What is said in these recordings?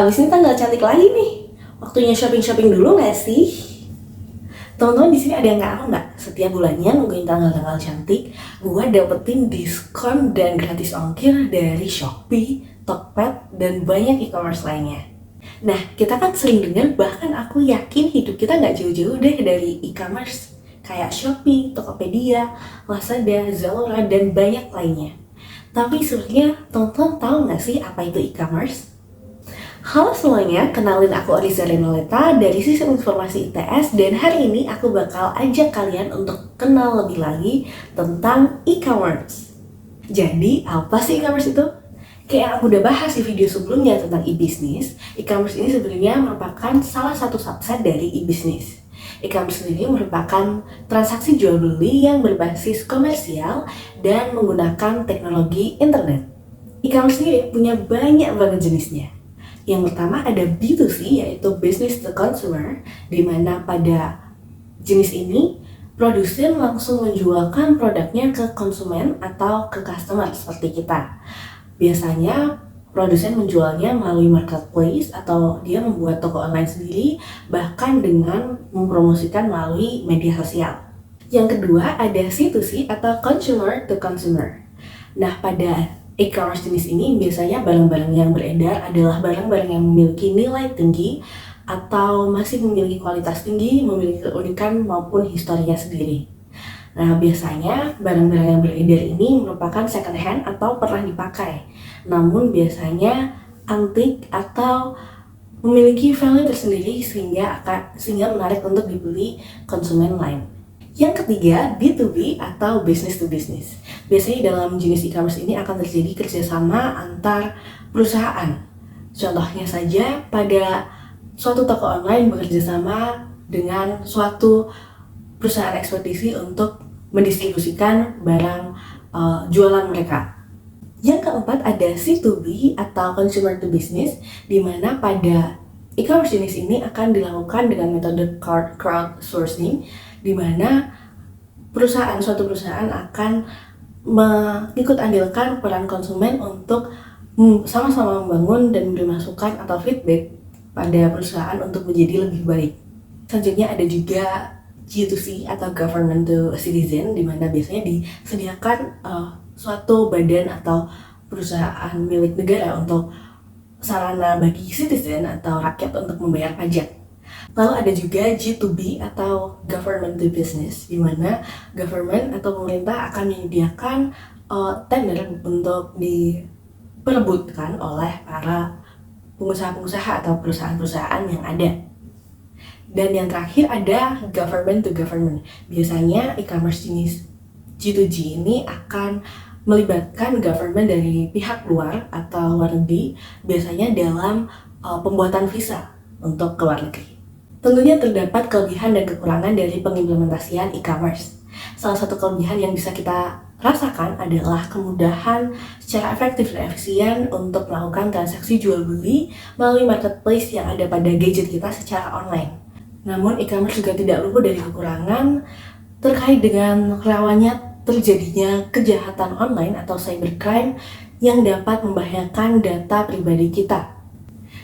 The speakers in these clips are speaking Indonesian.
Abis ini tanggal cantik lagi nih. Waktunya shopping-shopping dulu nggak sih? Teman-teman di sini ada yang tahu nggak? Setiap bulannya nungguin tanggal-tanggal cantik, gue dapetin diskon dan gratis ongkir dari Shopee, Tokped, dan banyak e-commerce lainnya. Nah, kita kan sering dengar, bahkan aku yakin hidup kita nggak jauh-jauh deh dari e-commerce. Kayak Shopee, Tokopedia, Lazada, Zalora, dan banyak lainnya. Tapi sebenarnya teman-teman tahu nggak sih apa itu e-commerce? Halo semuanya, kenalin aku Oriza Renoleta dari Sistem Informasi ITS, dan hari ini aku bakal ajak kalian untuk kenal lebih lagi tentang e-commerce. Jadi, apa sih e-commerce itu? Kayak yang aku udah bahas di video sebelumnya tentang e-business, e-commerce ini sebenarnya merupakan salah satu subset dari e-business. E-commerce sendiri merupakan transaksi jual beli yang berbasis komersial dan menggunakan teknologi internet. E-commerce sendiri punya banyak banget jenisnya. Yang pertama ada B2C, yaitu business to consumer, di mana pada jenis ini produsen langsung menjualkan produknya ke konsumen atau ke customer seperti kita. Biasanya produsen menjualnya melalui marketplace atau dia membuat toko online sendiri, bahkan dengan mempromosikan melalui media sosial. Yang kedua ada C2C atau consumer to consumer. Nah, pada e-commerce jenis ini biasanya barang-barang yang beredar adalah barang-barang yang memiliki nilai tinggi atau masih memiliki kualitas tinggi, memiliki keunikan maupun historinya sendiri. Nah, biasanya barang-barang yang beredar ini merupakan second hand atau pernah dipakai, namun biasanya antik atau memiliki value tersendiri sehingga menarik untuk dibeli konsumen lain. Yang ketiga, B2B atau business to business. Biasanya dalam jenis e-commerce ini akan terjadi kerjasama antar perusahaan. Contohnya saja pada suatu toko online bekerja sama dengan suatu perusahaan ekspedisi untuk mendistribusikan barang jualan mereka. Yang keempat ada C2B atau consumer to business, di mana pada e-commerce jenis ini akan dilakukan dengan metode crowdsourcing, di mana suatu perusahaan akan mengikut andilkan peran konsumen untuk sama-sama membangun dan memberi masukan atau feedback pada perusahaan untuk menjadi lebih baik. Selanjutnya ada juga G2C atau government to citizen, di mana biasanya disediakan suatu badan atau perusahaan milik negara untuk sarana bagi citizen atau rakyat untuk membayar pajak. Lalu ada juga G2B atau government to business, di mana government atau pemerintah akan menyediakan tender untuk diperebutkan oleh para pengusaha-pengusaha atau perusahaan-perusahaan yang ada. Dan yang terakhir ada government to government. Biasanya e-commerce jenis G2G ini akan melibatkan government dari pihak luar atau luar negeri, biasanya dalam pembuatan visa untuk ke luar negeri. Tentunya terdapat kelebihan dan kekurangan dari pengimplementasian e-commerce. Salah satu kelebihan yang bisa kita rasakan adalah kemudahan secara efektif dan efisien untuk melakukan transaksi jual beli melalui marketplace yang ada pada gadget kita secara online. Namun e-commerce juga tidak luput dari kekurangan terkait dengan rawannya terjadinya kejahatan online atau cybercrime yang dapat membahayakan data pribadi kita.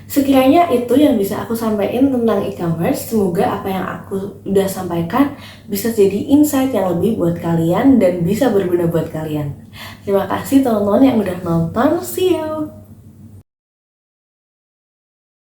Sekiranya itu yang bisa aku sampaikan tentang e-commerce. Semoga apa yang aku udah sampaikan bisa jadi insight yang lebih buat kalian dan bisa berguna buat kalian. Terima kasih teman-teman yang udah nonton. See you!